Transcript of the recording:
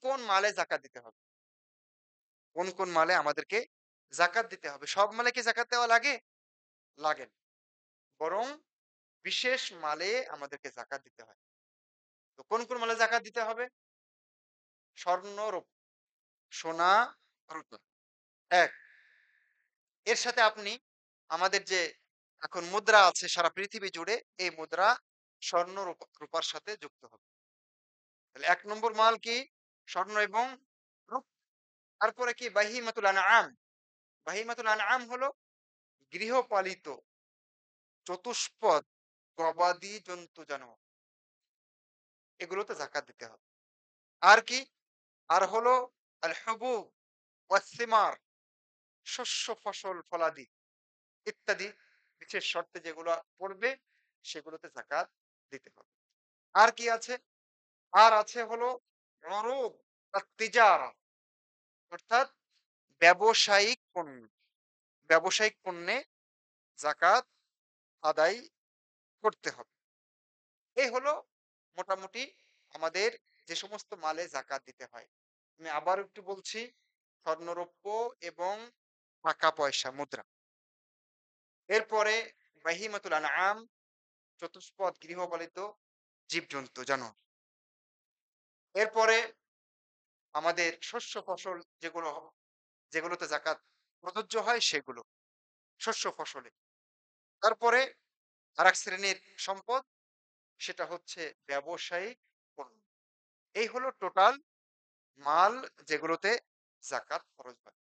কোন মালে যাকাত দিতে হবে? কোন মালে আমাদেরকে যাকাত দিতে হবে? সব মালে কি যাকাত দেওয়া লাগে? লাগে না। বরং বিশেষ মালে আমাদেরকে যাকাত দিতে হয়। তো কোন মালে যাকাত দিতে হবে? স্বর্ণ, রূপা, সোনা, রূপা। ১। এর সাথে আপনি আমাদের যে এখন মুদ্রা আছে সারা পৃথিবী জুড়ে, এই মুদ্রা স্বর্ণ, রূপার সাথে যুক্ত হবে। তাহলে ১ নম্বর মাল কি? স্বর্ণ এবং রূপ। তারপরে কি? বাহিমাতুল আনআম। বাহিমাতুল আনআম হলো গৃহপালিত চতুষ্পদ গবাদি জন্তু জানোয়ার। এগুলোতে যাকাত দিতে হবে। আর কি? আর হলো আল হুবুব ওয়াস সিমার, শস্য, ফসল, ফলাদি ইত্যাদি বিশেষ শর্তে যেগুলো পড়বে সেগুলোতে যাকাত দিতে হবে। আর কি আছে? আর আছে হলো উরুদ আত-তিজারা, অর্থাৎ ব্যবসায়িক পণ্য। ব্যবসায়িক পণ্যে যাকাত আদায় করতে হবে। এই হলো মোটামুটি আমাদের যে সমস্ত মালে যাকাত দিতে হয়। আমি আবার একটু বলছি, স্বর্ণরৌপ্য এবং টাকা পয়সা, মুদ্রা। এরপরে বাহিমাতুল আনআম, চতুষ্পদ গৃহপালিত জীবজন্তু জানোয়ার। এরপরে আমাদের শস্য ফসল যেগুলোতে যাকাত প্রযোজ্য হয় সেগুলো, শস্য ফসলে। তারপরে আরেক শ্রেণীর সম্পদ, সেটা হচ্ছে ব্যবসায়িক পণ্য। এই হলো টোটাল মাল যেগুলোতে যাকাত খরচ হয়।